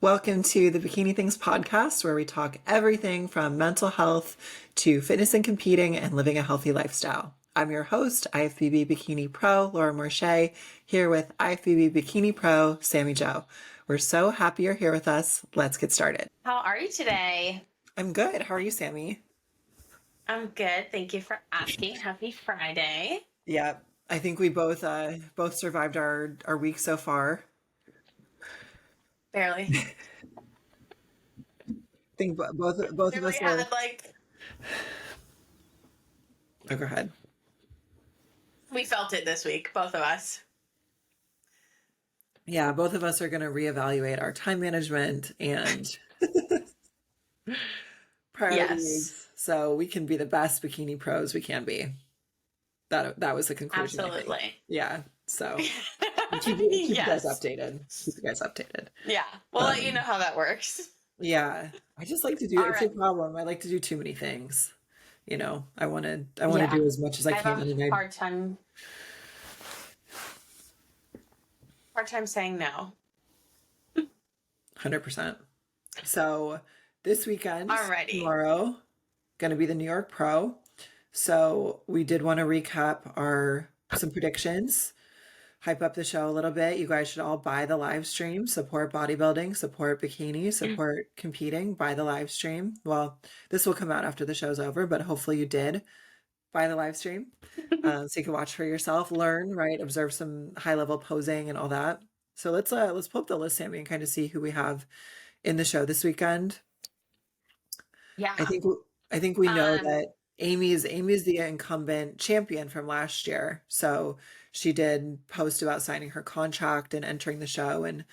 Welcome to the Bikini Things podcast, where we talk everything from mental health to fitness and competing and living a healthy lifestyle. I'm your host, IFBB Bikini Pro, Laura Morche, here with IFBB Bikini Pro, Sammy Joe. We're so happy you're here with us. Let's get started. How are you today? I'm good. How are you, Sammy? I'm good. Thank you for asking. Happy Friday. Yeah, I think we both survived our week so far. Barely. I think both of Barely us are. had like Oh, go ahead. we felt it this week, both of us. Yeah, both of us are going to reevaluate our time management and Yes, priorities so we can be the best bikini pros we can be. That was the conclusion, I think. absolutely. Yeah. So keep you guys Yes. updated. Keep you guys updated. Yeah. We'll let you know Um, how that works. yeah. I just like to do All it's a right. problem. I like to do too many things. I want to Yeah. do as much as I I have can a and I hard time saying no. 100%. So this weekend, Alrighty. tomorrow, going to be the New York Pro. So we did want to recap our some predictions, hype up the show a little bit. You guys should all buy the live stream, support bodybuilding, support bikini, support competing, buy the live stream. Well, this will come out after the show's over, but hopefully you did buy the live stream. So you can watch for yourself, learn, right? Observe some high level posing and all that. So let's pull up the list, Sammy, and kind of see who we have in the show this weekend. I Yeah. think I think we know Um, that Amy's the incumbent champion from last year. So she did post about signing her contract and entering the show, and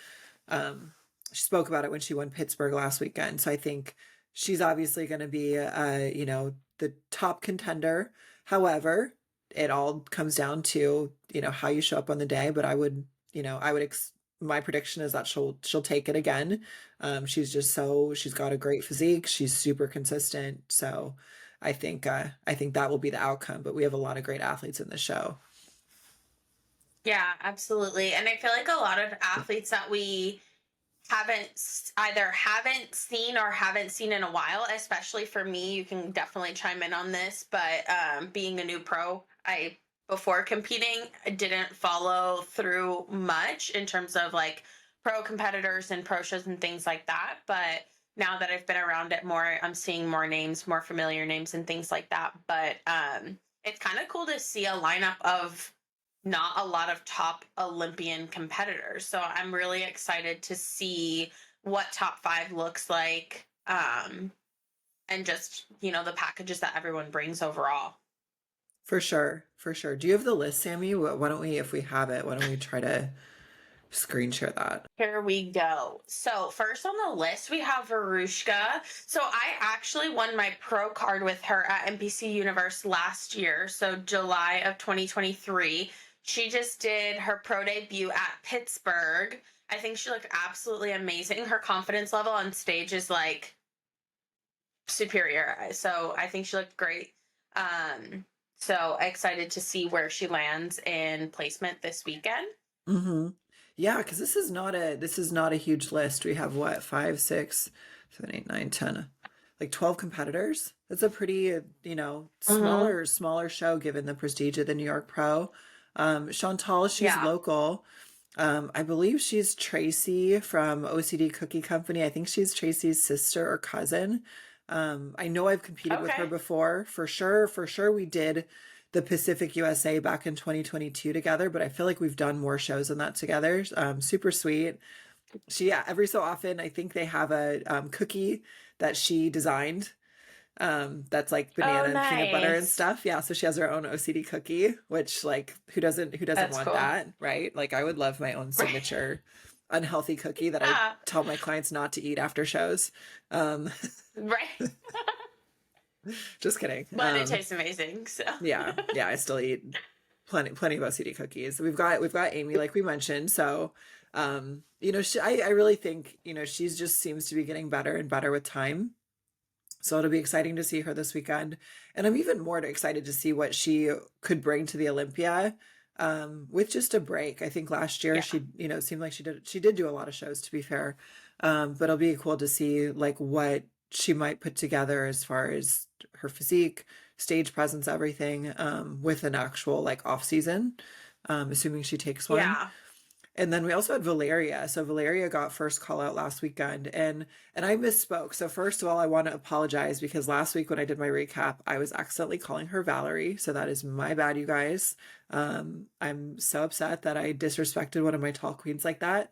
she spoke about it when she won Pittsburgh last weekend. So I think she's obviously going to be the top contender. However, it all comes down to, how you show up on the day, but my prediction is that she'll take it again. She's got a great physique. She's super consistent. So I think that will be the outcome, but we have a lot of great athletes in the show. yeah, absolutely. And I feel like a lot of athletes that we either haven't seen or haven't seen in a while, especially for me. You can definitely chime in on this, but being a new pro, I before competing, I didn't follow through much in terms of like pro competitors and pro shows and things like that. But now that I've been around it more, I'm seeing more names, more familiar names and things like that. But it's kind of cool to see a lineup of not a lot of top Olympian competitors. So I'm really excited to see what top five looks like, and just, the packages that everyone brings overall. For sure, for sure. Do you have the list, Sammy? Why don't we, if we have it, why don't we try to screen share that? Here we go. So first on the list, we have Verushka. So I actually won my pro card with her at NPC Universe last year. So July of 2023. She just did her pro debut at Pittsburgh. I think she looked absolutely amazing. Her confidence level on stage is like superior. So I think she looked great. So excited to see where she lands in placement this weekend. Mm-hmm. Yeah, because this is not a huge list. We have what, five, six, seven, eight, nine, 10, like 12 competitors. That's a pretty, Mm-hmm. smaller show given the prestige of the New York Pro. Chantal, she's Yeah. local. I believe she's Tracy from OCD Cookie Company. I think she's Tracy's sister or cousin. I know I've competed with her Okay. before, for sure. For sure, we did the Pacific USA back in 2022 together, but I feel like we've done more shows than that together. Super sweet. Yeah, every so often, I think they have a cookie that she designed, that's like Oh, banana and peanut butter and nice. stuff. Yeah, so she has her own OCD cookie, which, like, who doesn't That's want cool. that, right? Like, I would love my own signature unhealthy cookie that I Yeah, tell my clients not to eat after shows. Um, right. just kidding. But it tastes amazing. So, Yeah, yeah, I still eat plenty of OCD cookies. We've got Amy, like we mentioned. So, I really think, she's just seems to be getting better and better with time. So it'll be exciting to see her this weekend. And I'm even more excited to see what she could bring to the Olympia, with just a break. I think last year yeah. she, seemed like she did do a lot of shows, to be fair. But it'll be cool to see like what she might put together as far as her physique, stage presence, everything, with an actual like off season, assuming she takes one. Yeah. And then we also had Valeria. So Valeria got first call out last weekend, and I misspoke. So first of all, I want to apologize because last week when I did my recap, I was accidentally calling her Valerie. So that is my bad, you guys. I'm so upset that I disrespected one of my tall queens like that.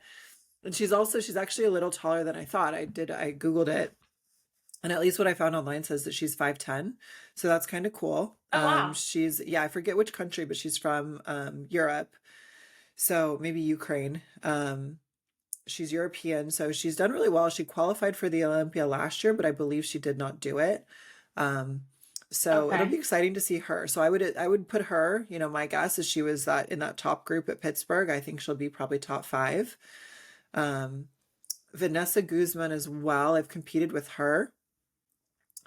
And she's actually a little taller than I thought. I Googled it, and at least what I found online says that she's 5'10". So that's kind of cool. Oh wow. She's, yeah, I forget which country, but she's from Europe. So maybe Ukraine. She's European, so she's done really well. She qualified for the Olympia last year, but I believe she did not do it. Um, so it'll be Okay. exciting to see her. So I would put her, my guess is she was that in that top group at Pittsburgh. I think she'll be probably top five. Um, Vanessa Guzman as well. I've competed with her.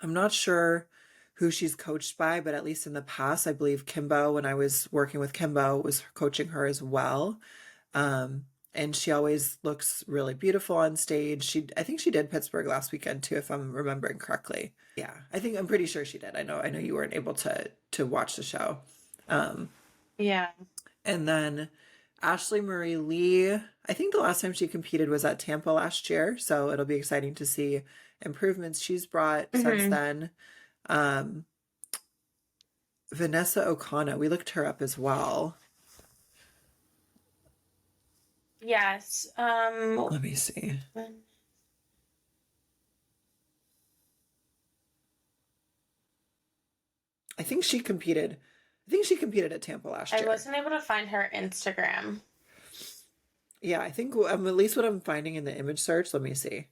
I'm not sure who she's coached by, but at least in the past, I believe Kimbo, when I was working with Kimbo, was coaching her as well. Um, and she always looks really beautiful on stage. I think she did Pittsburgh last weekend too, if I'm remembering correctly. Yeah, I'm pretty sure she did. I know you weren't able to watch the show. Um, Yeah. and then Ashley Marie Lee, I think the last time she competed was at Tampa last year, so it'll be exciting to see improvements she's brought since Hmm. then. Um, Vanessa Okana, we looked her up as well. Yes. Let me see. I think she competed. I think she competed at Tampa last I year. wasn't able to find her Instagram. Yeah, I think at least what I'm finding in the image search. Let me see.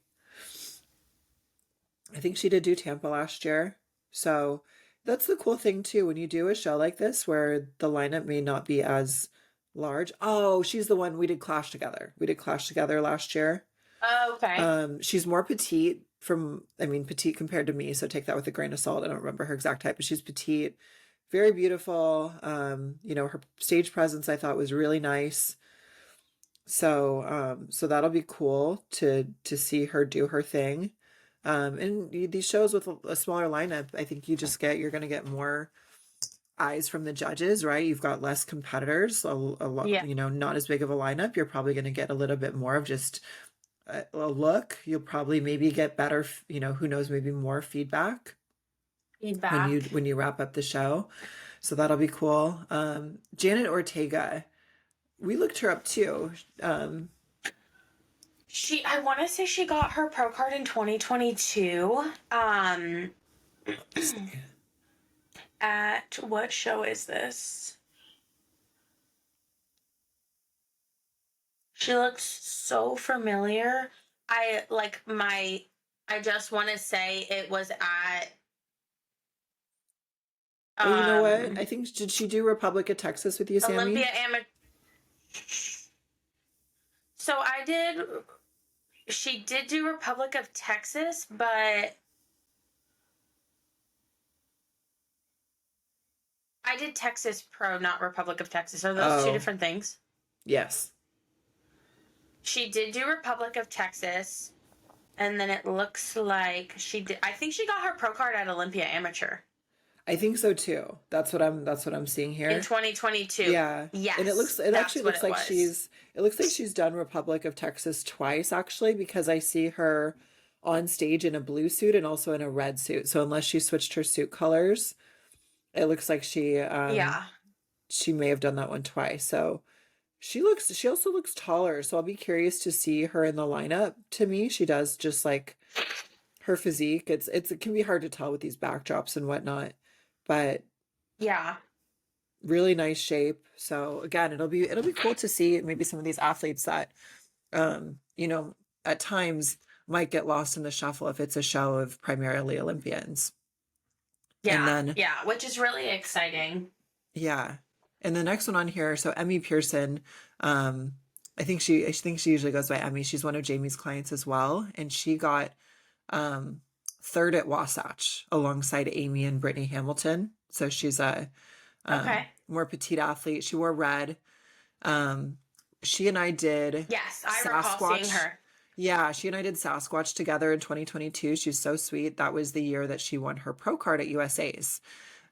I think she did do Tampa last year. So that's the cool thing too when you do a show like this where the lineup may not be as large. Oh, she's the one we did Clash together. We did Clash together last year. Oh, okay. She's more petite petite compared to me, so take that with a grain of salt. I don't remember her exact type, but she's petite, very beautiful. Her stage presence I thought was really nice. So that'll be cool to see her do her thing. And these shows with a smaller lineup, I think you're going to get more eyes from the judges, right? You've got less competitors, a lot, Yeah. not as big of a lineup. You're probably going to get a little bit more of just a look. You'll probably maybe get better, who knows, maybe more feedback Feedback. when you wrap up the show. So that'll be cool. Janet Ortega, we looked her up too. I want to say she got her pro card in 2022. At what show is this? She looks so familiar. I just want to say it was at Oh, you know what? um I think did she do Republic of Texas with you, Olympia Sammy? Amateur. So she did do Republic of Texas, but I did Texas Pro, not Republic of Texas. Are those two Oh, different things? yes. She did do Republic of Texas, and then it looks like she did. I think she got her pro card at Olympia Amateur I think so too. That's what I'm seeing in here. 2022. Yeah. And Yes, it actually that's what looks it like was. she's done Republic of Texas twice actually because I see her on stage in a blue suit and also in a red suit. So unless she switched her suit colors, it looks like Yeah. she may have done that one twice. So she also looks taller, so I'll be curious to see her in the lineup. To me, she does just like her physique. It can be hard to tell with these backdrops and whatnot, but Yeah. really nice shape. So again, it'll be cool to see maybe some of these athletes that um, you know, at times might get lost in the shuffle if it's a show of primarily Olympians. And Yeah. then Yeah. Which is really exciting. yeah. And the next one on here, so Emmy Pearson, um, I think she usually goes by Emmy. She's one of Jamie's clients as well. And she got um third at Wasatch alongside Amy and Brittany Hamilton. So she's a Okay. more petite athlete. She wore red. Um, she and I did Yes, I recall seeing Sasquatch. her. Yeah, she and I did Sasquatch together in 2022. She's so sweet. That was the year that she won her pro card at USA's.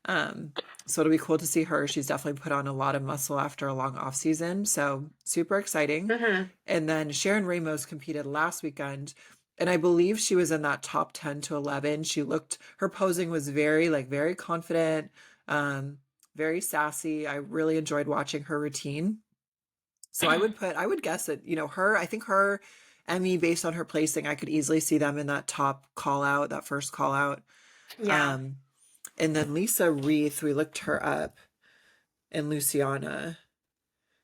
Um, so it'll be cool to see her. She's definitely put on a lot of muscle after a long off season. So super exciting. Hmm. And then Sharon Ramos competed last weekend. And I believe she was in that top 10 to 11. She looked, her posing was very, like, very confident, um, very sassy. I really enjoyed watching her routine. So I would guess that, her, I think her, Emmy, based on her placing, I could easily see them in that top call out, that first call out. Yeah. Um, and then Lisa Reith, we looked her up, and Luciana.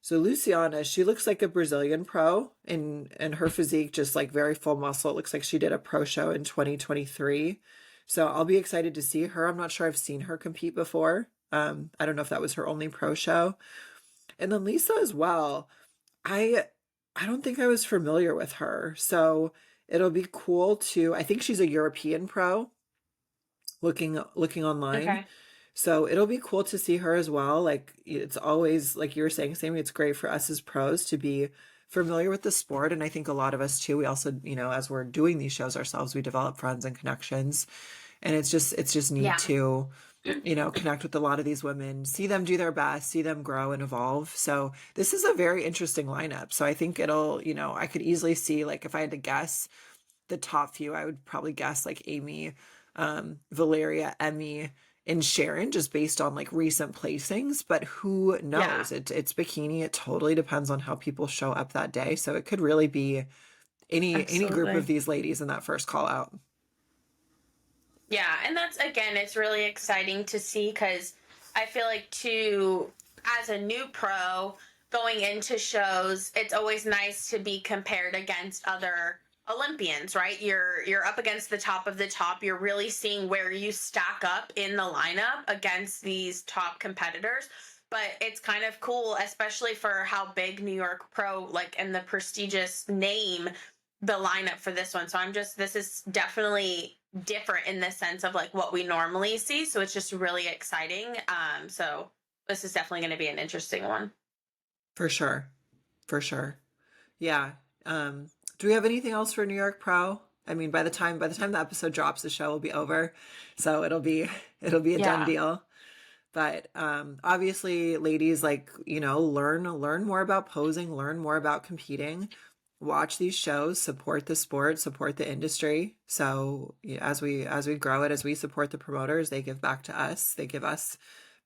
So Luciana, she looks like a Brazilian pro and her physique just like very full muscle. It looks like she did a pro show in 2023. So I'll be excited to see her. I'm not sure I've seen her compete before. I don't know if that was her only pro show. And then Lisa as well. I I don't think I was familiar with her. So it'll be cool to, I think she's a European pro looking online. Okay. So it'll be cool to see her as well. Like it's always like you were saying, Sammy, it's great for us as pros to be familiar with the sport. And I think a lot of us too, we also, as we're doing these shows ourselves, we develop friends and connections. And it's just neat Yeah. to, connect with a lot of these women, see them do their best, see them grow and evolve. So this is a very interesting lineup. So I think it'll, I could easily see, like, if I had to guess the top few, I would probably guess like Amy, Valeria, Emmy, and Sharon, just based on like recent placings. But who Yeah. knows? It's Bikini. It totally depends on how people show up that day. So it could really be any group of Absolutely. these ladies in that first call out. Yeah, and that's again, it's really exciting to see because I feel like to as a new pro going into shows, it's always nice to be compared against other Olympians, right? You're up against the top of the top. You're really seeing where you stack up in the lineup against these top competitors. But it's kind of cool, especially for how big New York Pro, like, and the prestigious name the lineup for this one. So this is definitely different in the sense of like what we normally see. So it's just really exciting. So this is definitely going to be an interesting one. For sure. For sure. Yeah. Do we have anything else for New York Pro? I mean, by the time the episode drops, the show will be over. So it'll be a done Yeah. deal. But obviously, ladies, like, learn more about posing, learn more about competing, watch these shows, support the sport, support the industry. So as we grow it, as we support the promoters, they give back to us. They give us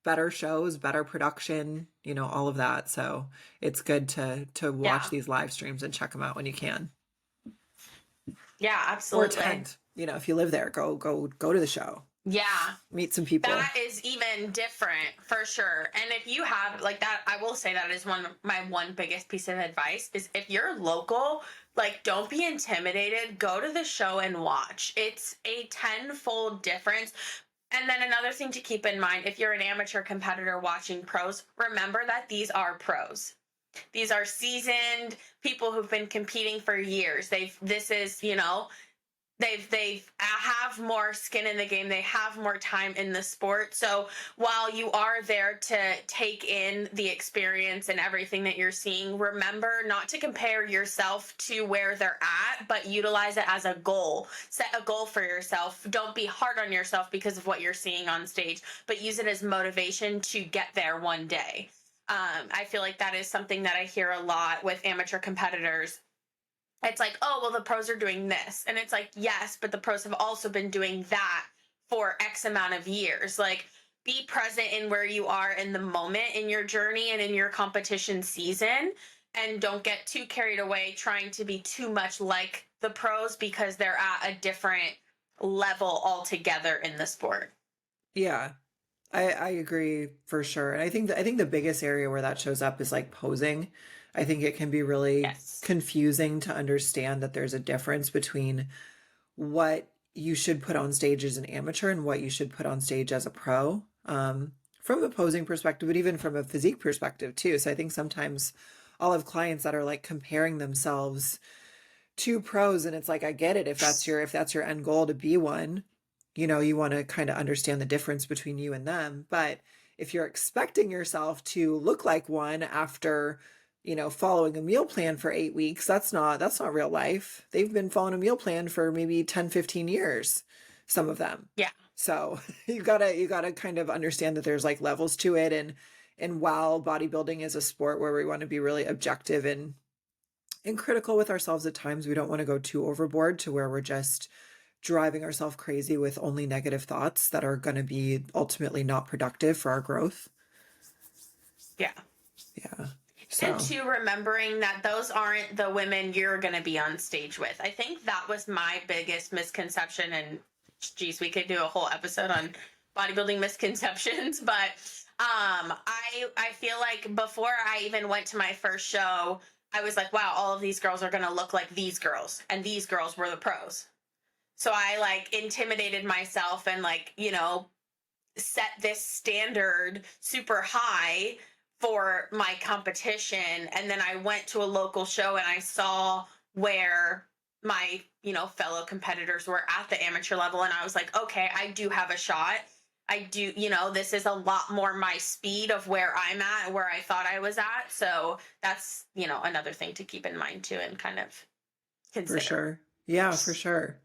better shows, better production, all of that. So it's good to watch Yeah. these live streams and check them out when you can. Yeah, Or absolutely. attend. If you live there, go to the show. Yeah. Meet some people. That is even different for sure. And if you have like that, I will say that is my one biggest piece of advice is if you're local, like don't be intimidated. Go to the show and watch. It's a tenfold difference. And then another thing to keep in mind, if you're an amateur competitor watching pros, remember that these are pros. These are seasoned people who've been competing for years. This is, they've have more skin in the game. They have more time in the sport. So while you are there to take in the experience and everything that you're seeing, remember not to compare yourself to where they're at, but utilize it as a goal. Set a goal for yourself. Don't be hard on yourself because of what you're seeing on stage, but use it as motivation to get there one day. I feel like that is something that I hear a lot with amateur competitors. It's like, oh, well, the pros are doing this. And it's like, yes, but the pros have also been doing that for X amount of years. Like, be present in where you are in the moment in your journey and in your competition season. And don't get too carried away trying to be too much like the pros because they're at a different level altogether in the sport. Yeah. I agree for sure. And I think the biggest area where that shows up is like posing. I think it can be really Yes. confusing to understand that there's a difference between what you should put on stage as an amateur and what you should put on stage as a pro. From a posing perspective, but even from a physique perspective too. So I think sometimes I'll have clients that are like comparing themselves to pros, and it's like, I get it, if that's your end goal to be one, you want to kind of understand the difference between you and them. But if you're expecting yourself to look like one after following a meal plan for 8 weeks. That's not real life. They've been following a meal plan for maybe 10, 15 years, some of them. Yeah. So you gotta kind of understand that there's like levels to it. And while bodybuilding is a sport where we want to be really objective and critical with ourselves at times, we don't want to go too overboard to where we're just driving ourselves crazy with only negative thoughts that are going to be ultimately not productive for our growth. Yeah. Yeah. And So, two, remembering that those aren't the women you're going to be on stage with. I think that was my biggest misconception. And geez, we could do a whole episode on bodybuilding misconceptions. But I feel like before I even went to my first show, I was like, wow, all of these girls are going to look like these girls. And these girls were the pros. So I like intimidated myself and like, set this standard super high for my competition. And then I went to a local show and I saw where my, fellow competitors were at the amateur level. And I was like, okay, I do have a shot. I do, this is a lot more my speed of where I'm at, where I thought I was at. So that's, another thing to keep in mind too and kind of consider. for sure. Yeah, for sure.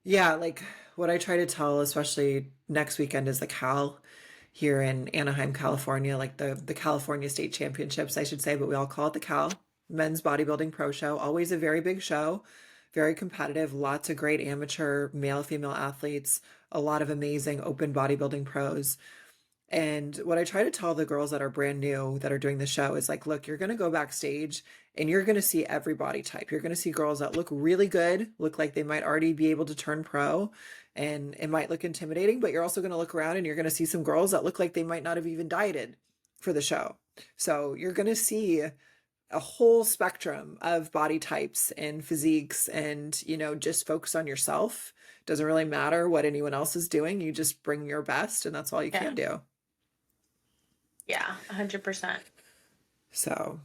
Yeah, like what I try to tell, especially next weekend, is the Cal here in Anaheim, California, like the California State Championships, I should say, but we all call it the Cal Men's Bodybuilding Pro Show. Always a very big show, very competitive, lots of great amateur male, female athletes, a lot of amazing open bodybuilding pros. And what I try to tell the girls that are brand new that are doing the show is like, look, you're going to go backstage and you're going to see every body type. You're going to see girls that look really good, look like they might already be able to turn pro, and it might look intimidating, but you're also going to look around and you're going to see some girls that look like they might not have even dieted for the show. So you're going to see a whole spectrum of body types and physiques, and, just focus on yourself. Doesn't really matter what anyone else is doing. You just bring your best, and that's all you can do. Yeah, 100%. So,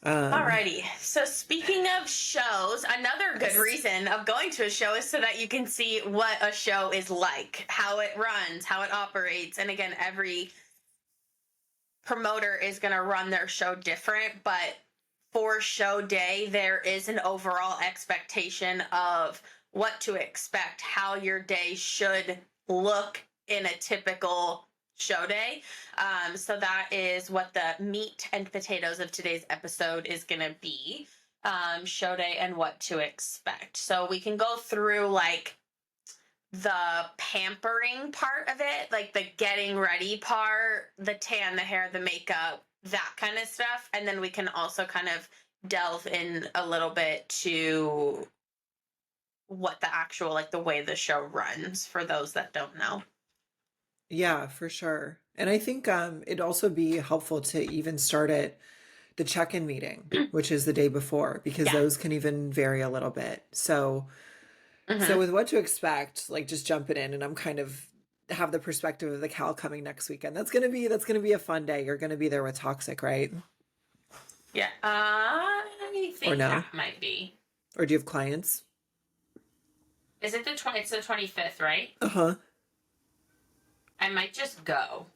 alrighty. So speaking of shows, another good Yes. reason of going to a show is so that you can see what a show is like, how it runs, how it operates. And again, every promoter is going to run their show different, but for show day, there is an overall expectation of what to expect, how your day should look in a typical show day. So that is what the meat and potatoes of today's episode is going to be, show day and what to expect. So we can go through like the pampering part of it, like the getting ready part, the tan, the hair, the makeup, that kind of stuff. And then we can also kind of delve in a little bit to what the actual, like the way the show runs for those that don't know. Yeah, for sure. And I think it'd also be helpful to even start at the check-in meeting, which is the day before, because Yeah. those can even vary a little bit. So with what to expect, like just jumping in, and I'm kind of have the perspective of the Cal coming next weekend. That's gonna be a fun day. You're gonna be there with Toxic, right? Yeah. I think no? that might be. Or do you have clients? Is it it's the 25th, right? Uh-huh. I might just go.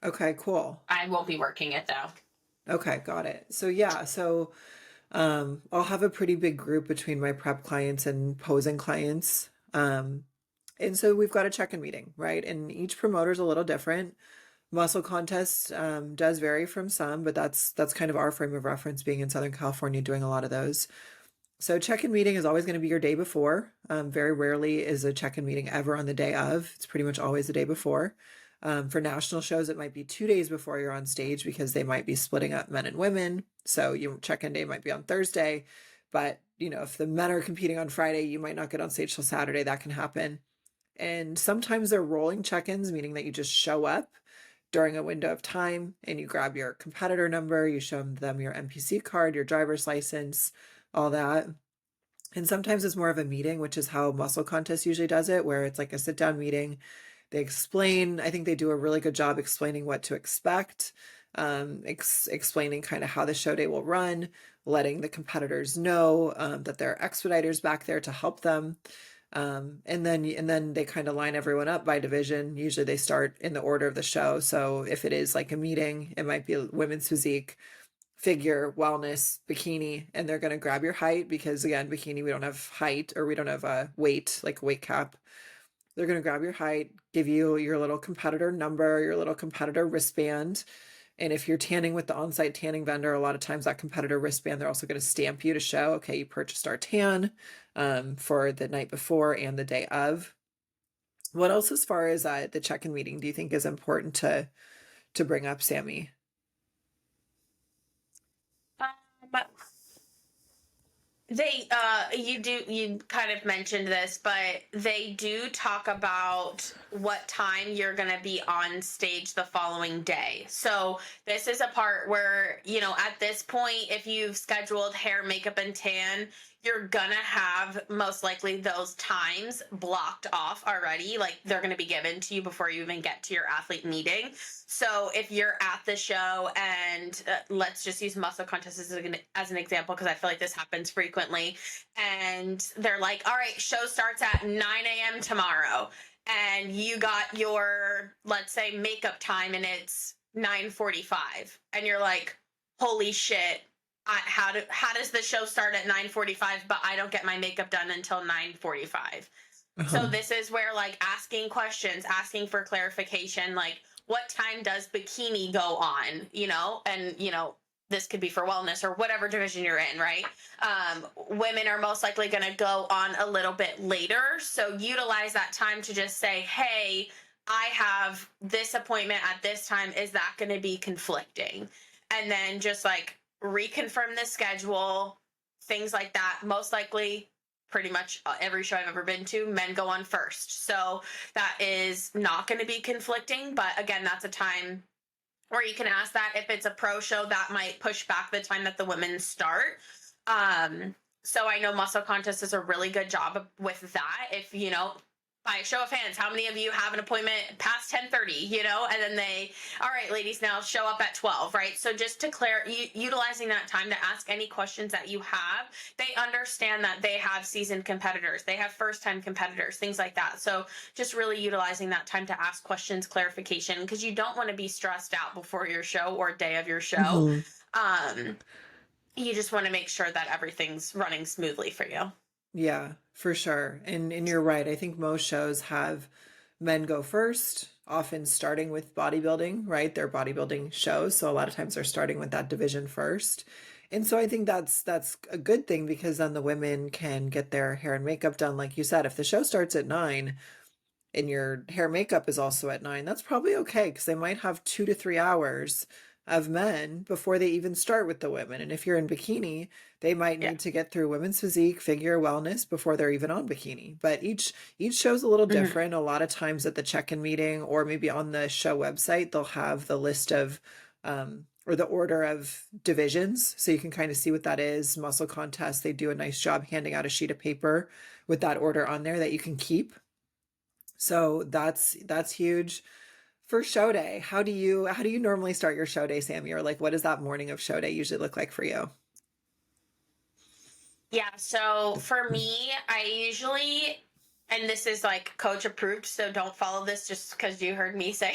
Okay, cool. I won't be working it though. Okay, got it. So yeah, I'll have a pretty big group between my prep clients and posing clients. And so we've got a check-in meeting, right? And each promoter's a little different. Muscle contest does vary from some, but that's kind of our frame of reference, being in Southern California, doing a lot of those. So check-in meeting is always going to be your day before. Very rarely is a check-in meeting ever on the day of. It's pretty much always the day before. For national shows, it might be 2 days before you're on stage, because they might be splitting up men and women. So your check-in day might be on Thursday, but if the men are competing on Friday, you might not get on stage till Saturday. That can happen. And sometimes they're rolling check-ins, meaning that you just show up during a window of time and you grab your competitor number, you show them your NPC card, your driver's license, all that. And sometimes it's more of a meeting, which is how Muscle Contest usually does it, where it's like a sit-down meeting. They explain, I think they do a really good job explaining what to expect, explaining kind of how the show day will run, letting the competitors know that there are expediters back there to help them. And then they kind of line everyone up by division. Usually they start in the order of the show. So if it is like a meeting, it might be women's physique, figure, wellness, bikini, and they're going to grab your height because again, bikini, we don't have height or we don't have a weight, like a weight cap. They're going to grab your height, give you your little competitor number, your little competitor wristband. And if you're tanning with the on-site tanning vendor, a lot of times that competitor wristband, they're also going to stamp you to show, okay, you purchased our tan for the night before and the day of. What else, as far as the check-in meeting, do you think is important to bring up, Sammy? Um, you kind of mentioned this, but they do talk about what time you're going to be on stage the following day. So this is a part where, at this point, if you've scheduled hair, makeup, and tan, you're gonna have most likely those times blocked off already. Like they're gonna be given to you before you even get to your athlete meeting. So if you're at the show and let's just use muscle contest as an example, because I feel like this happens frequently, and they're like, all right, show starts at 9 a.m. tomorrow, and you got your, let's say, makeup time and it's 9:45, and you're like, holy shit, how does the show start at 9:45 but I don't get my makeup done until 9:45? So Uh-huh. this is where like asking questions, asking for clarification, like what time does bikini go on, and this could be for wellness or whatever division you're in, right? Women are most likely going to go on a little bit later, so utilize that time to just say, hey, I have this appointment at this time, is that going to be conflicting? And then just like reconfirm the schedule, things like that. Most likely, pretty much every show I've ever been to, men go on first. So that is not going to be conflicting. But again, that's a time where you can ask that. If it's a pro show, that might push back the time that the women start. So I know Muscle Contest does a really good job with that. If, by a show of hands, how many of you have an appointment past 10:30, and then they, all right, ladies, now show up at 12, right? So just to utilizing that time to ask any questions that you have, they understand that they have seasoned competitors, they have first-time competitors, things like that. So just really utilizing that time to ask questions, clarification, because you don't want to be stressed out before your show or day of your show. Mm-hmm. Um, you just want to make sure that everything's running smoothly for you. Yeah, for sure. And you're right. I think most shows have men go first, often starting with bodybuilding, right? They're bodybuilding shows, so a lot of times they're starting with that division first. And so I think that's a good thing because then the women can get their hair and makeup done. Like you said, if the show starts at 9 and your hair and makeup is also at 9, that's probably okay because they might have 2 to 3 hours of men before they even start with the women. And if you're in bikini, they might Yeah. need to get through women's physique, figure, wellness before they're even on bikini. But each show's a little Mhm. different. A lot of times at the check-in meeting or maybe on the show website, they'll have the list of or the order of divisions. So you can kind of see what that is. Muscle contest, they do a nice job handing out a sheet of paper with that order on there that you can keep. So that's huge. For show day, how do you normally start your show day, Sammy? Or like what does that morning of show day usually look like for you? Yeah, so for me, I usually, and this is like coach approved, so don't follow this just because you heard me say,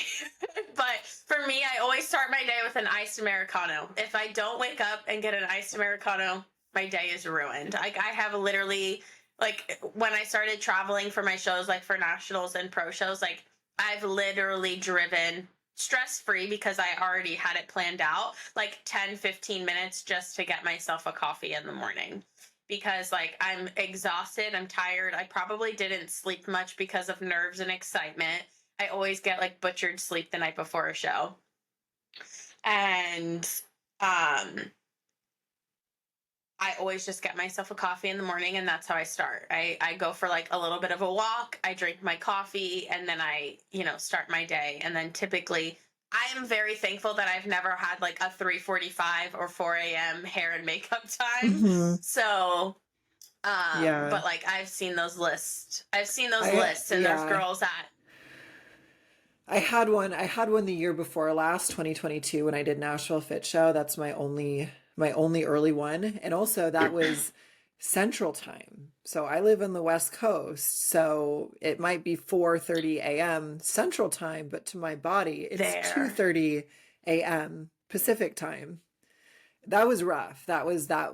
but for me, I always start my day with an iced Americano. If I don't wake up and get an iced Americano, my day is ruined. Like I have literally, like when I started traveling for my shows, like for nationals and pro shows, like I've literally driven stress free because I already had it planned out, like 10-15 minutes just to get myself a coffee in the morning because like I'm exhausted, I'm tired. I probably didn't sleep much because of nerves and excitement. I always get like butchered sleep the night before a show. And um I always just get myself a coffee in the morning and that's how I start. I go for like a little bit of a walk, I drink my coffee, and then I, start my day. And then typically I am very thankful that I've never had like a 3:45 or 4 a.m. hair and makeup time. Hmm. So Yeah. but like I've seen those lists. I've seen those I lists, and there's yeah. girls that I had one the year before last, 2022, when I did Nashville Fit Show. That's my only early one. And also that was Central Time. So I live on the West Coast. So it might be 4:30 a.m. Central Time, but to my body, it's there. 2:30 a.m. Pacific Time. That was rough. That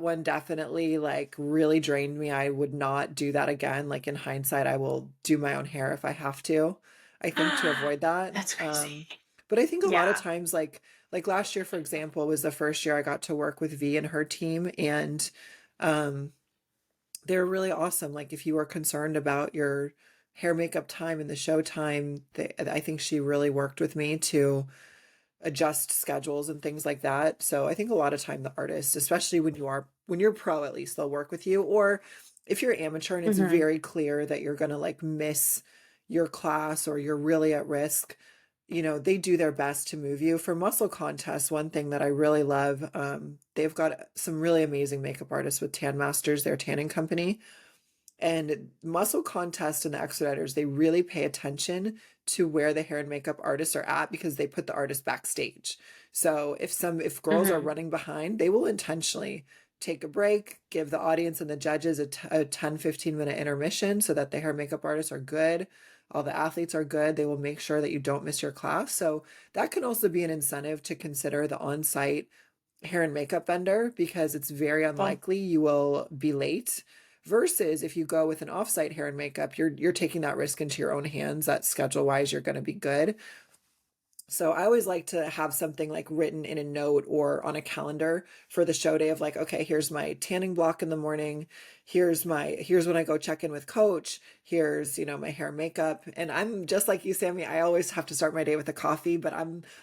one definitely like really drained me. I would not do that again. Like in hindsight, I will do my own hair if I have to, I think, to avoid that. That's crazy. But I think a lot of Yeah. times like last year, for example, was the first year I got to work with V and her team, and um they're really awesome. Like if you were concerned about your hair makeup time and the show time, I think she really worked with me to adjust schedules and things like that. So I think a lot of time the artist, especially when you're pro, at least they'll work with you. Or if you're amateur and it's Hmm. very clear that you're gonna like miss your class or you're really at risk, they do their best to move you. For muscle contests, one thing that I really love, they've got some really amazing makeup artists with Tan Masters, their tanning company. And muscle contest and the expediters, they really pay attention to where the hair and makeup artists are at because they put the artist backstage. So if girls are Hmm. running behind, they will intentionally take a break, give the audience and the judges a 10-15 minute intermission so that the hair and makeup artists are good. All the athletes are good. They will make sure that you don't miss your class. So that can also be an incentive to consider the on-site hair and makeup vendor because it's very Well, unlikely you will be late versus if you go with an offsite hair and makeup, you're taking that risk into your own hands that schedule wise you're going to be good. So I always like to have something like written in a note or on a calendar for the show day of like, okay, here's my tanning block in the morning. Here's when I go check in with coach. Here's, my hair and makeup. And I'm just like you, Sammy. I always have to start my day with a coffee, but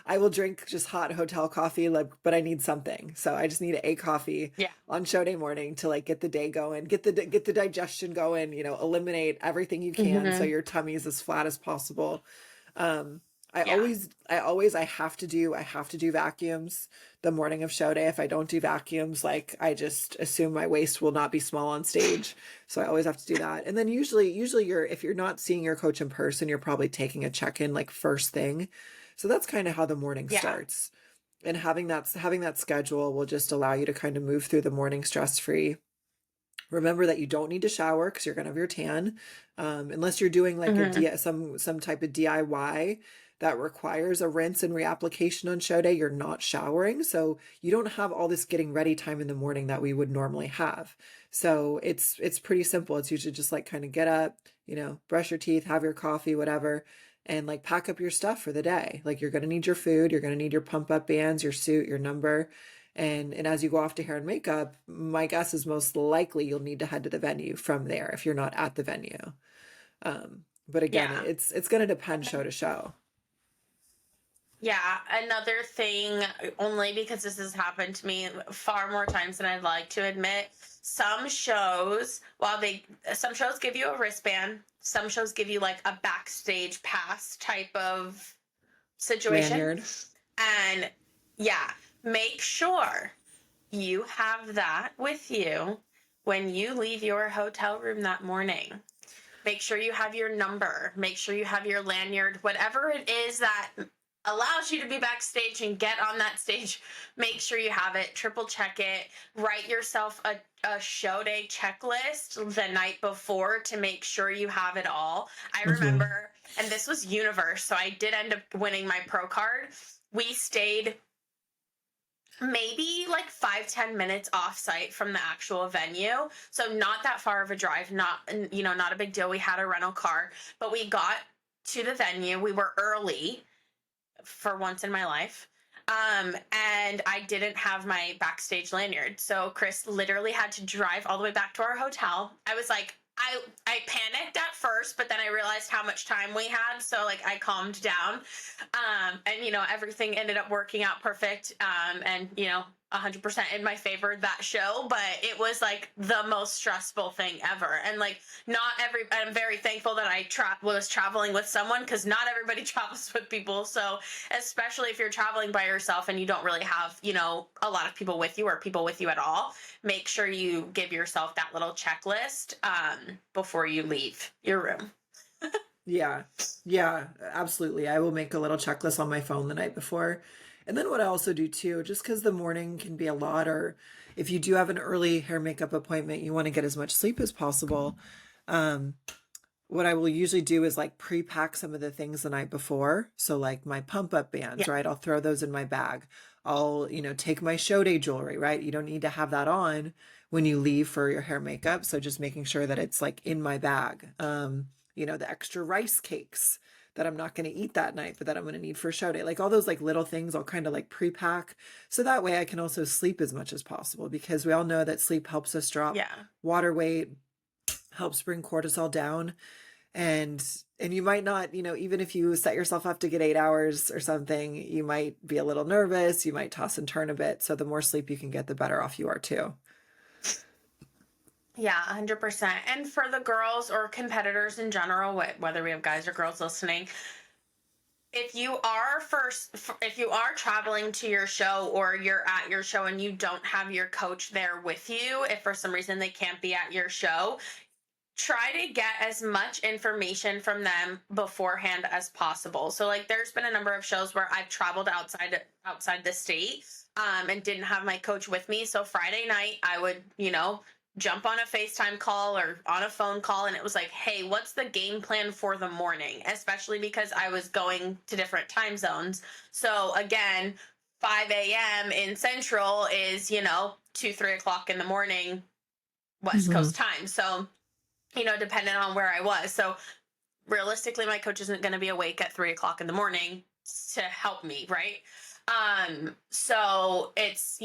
I will drink just hot hotel coffee, like, but I need something. So I just need a coffee yeah. on show day morning to like get the day going, get the digestion going, eliminate everything you can so Hmm. your tummy is as flat as possible. Um, Yeah. I have to do vacuums the morning of show day. If I don't do vacuums, like I just assume my waist will not be small on stage. So I always have to do that. And then usually if you're not seeing your coach in person, you're probably taking a check-in like first thing. So that's kind of how the morning Yeah. starts. And having that schedule will just allow you to kind of move through the morning stress-free. Remember that you don't need to shower because you're gonna have your tan, unless you're doing like Hmm. some type of DIY that requires a rinse and reapplication on show day. You're not showering, so you don't have all this getting ready time in the morning that we would normally have. So it's pretty simple. It's usually just like kind of get up, brush your teeth, have your coffee, whatever, and like pack up your stuff for the day. Like you're gonna need your food, you're gonna need your pump up bands, your suit, your number. And as you go off to hair and makeup, my guess is most likely you'll need to head to the venue from there if you're not at the venue. But again, Yeah. it's going to depend show to show. Yeah, another thing, only because this has happened to me far more times than I'd like to admit. Some shows give you a wristband, some shows give you like a backstage pass type of situation. Lanyard. And yeah, make sure you have that with you when you leave your hotel room that morning. Make sure you have your number, make sure you have your lanyard, whatever it is that allows you to be backstage and get on that stage. Make sure you have it, triple check it, write yourself a show day checklist the night before to make sure you have it all. I Mm-hmm. remember, and this was Universe, so I did end up winning my pro card. We stayed maybe like 5-10 minutes off site from the actual venue, so not that far of a drive, not a big deal. We had a rental car, but we got to the venue, we were early for once in my life. And I didn't have my backstage lanyard, so Chris literally had to drive all the way back to our hotel. I was like, I panicked at first, but then I realized how much time we had, so like I calmed down. And everything ended up working out perfect. And 100% in my favor that show, but it was like the most stressful thing ever. And like I'm very thankful that I was traveling with someone, because not everybody travels with people. So especially if you're traveling by yourself and you don't really have a lot of people with you or people with you at all, make sure you give yourself that little checklist before you leave your room. Yeah. Yeah, absolutely. I will make a little checklist on my phone the night before. And then what I also do too, just because the morning can be a lot, or if you do have an early hair makeup appointment, you want to get as much sleep as possible. Um, what I will usually do is like pre-pack some of the things the night before. So like my pump up Yeah. bands, right? I'll throw those in my bag. I'll, take my show day jewelry, right? You don't need to have that on when you leave for your hair makeup. So just making sure that it's like in my bag. The extra rice cakes that I'm not going to eat that night, but that I'm going to need for show day. Like all those like little things I'll kind of like pre-pack. So that way I can also sleep as much as possible, because we all know that sleep helps us drop Yeah. water weight, helps bring cortisol down. And you might not, even if you set yourself up to get 8 hours or something, you might be a little nervous, you might toss and turn a bit. So the more sleep you can get, the better off you are too. Yeah, 100%. And for the girls or competitors in general, whether we have guys or girls listening, if you are traveling to your show, or you're at your show and you don't have your coach there with you, if for some reason they can't be at your show, try to get as much information from them beforehand as possible. So like there's been a number of shows where I've traveled outside the state and didn't have my coach with me. So Friday night I would, jump on a FaceTime call or on a phone call, and it was like, hey, what's the game plan for the morning? Especially because I was going to different time zones. So again, 5 a.m. in Central is, 2-3 o'clock in the morning West Coast time. So depending on where I was. So realistically, my coach isn't going to be awake at 3 o'clock in the morning to help me. Right. So it's,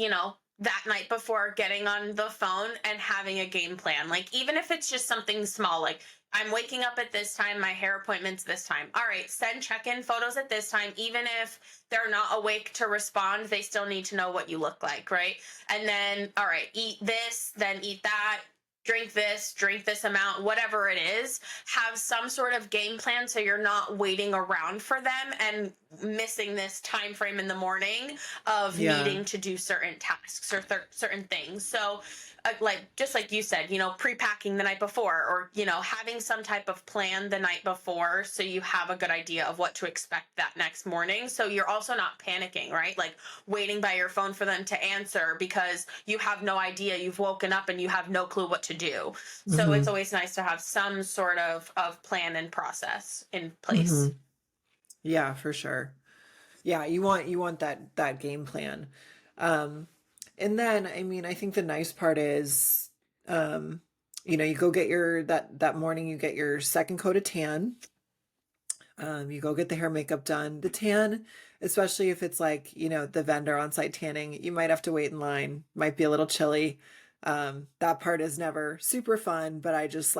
that night before, getting on the phone and having a game plan. Like, even if it's just something small, like I'm waking up at this time, my hair appointment's this time. All right, send check-in photos at this time. Even if they're not awake to respond, they still need to know what you look like. Right. And then, all right, eat this, then eat that, drink this amount, whatever it is. Have some sort of game plan so you're not waiting around for them and missing this time frame in the morning of needing to do certain tasks or certain things. So just like you said, pre-packing the night before, or having some type of plan the night before, so you have a good idea of what to expect that next morning, so you're also not panicking, right? Like waiting by your phone for them to answer because you have no idea, you've woken up and you have no clue what to do. So it's always nice to have some sort of plan and process in place. Yeah, for sure. Yeah, you want that game plan. And then, I mean, I think the nice part is, you go get that morning, you get your second coat of tan. You go get the hair makeup done. The tan, especially if it's like, the vendor on-site tanning, you might have to wait in line, might be a little chilly. That part is never super fun, but I just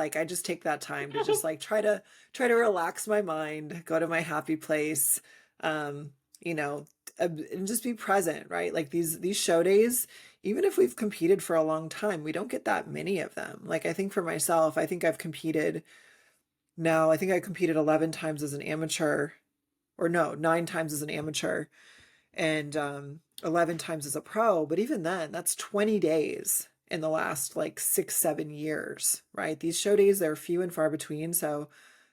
take that time to just like try to relax my mind, go to my happy place, and just be present, right? Like these show days, even if we've competed for a long time, we don't get that many of them. Like I think for myself, I think I competed 11 times as an amateur, or no, 9 times as an amateur, and 11 times as a pro. But even then, that's 20 days in the last like 6-7 years, right? These show days, they're few and far between. So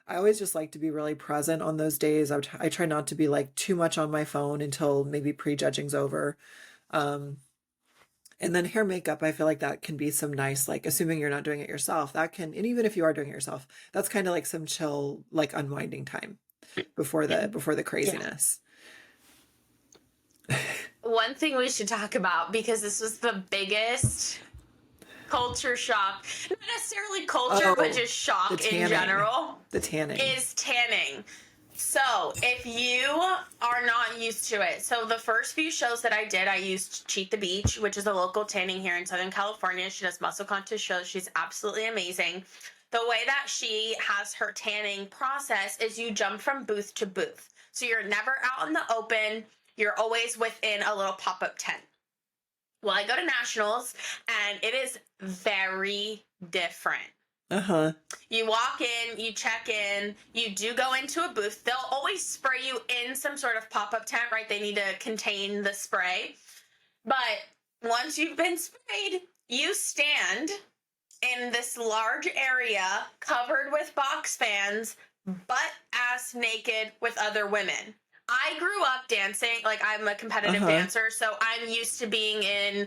I always just like to be really present on those days. I try not to be like too much on my phone until maybe prejudging's over. And then hair makeup, I feel like that can be some nice, like assuming you're not doing it yourself, and even if you are doing it yourself, that's kind of like some chill, like unwinding time before the craziness. One thing we should talk about, because this was the biggest culture shock, not necessarily culture, but just shock in general, the tanning is tanning. So if you are not used to it, so the first few shows that I did, I used Cheat the Beach, which is a local tanning here in Southern California. She does muscle contest shows. She's absolutely amazing. The way that she has her tanning process is you jump from booth to booth. So you're never out in the open. You're always within a little pop-up tent. Well, I go to nationals and it is very different. You walk in, you check in, you do go into a booth. They'll always spray you in some sort of pop-up tent, right? They need to contain the spray. But once you've been sprayed, you stand in this large area covered with box fans, butt-ass naked with other women. I grew up dancing, like I'm a competitive dancer, so I'm used to being in,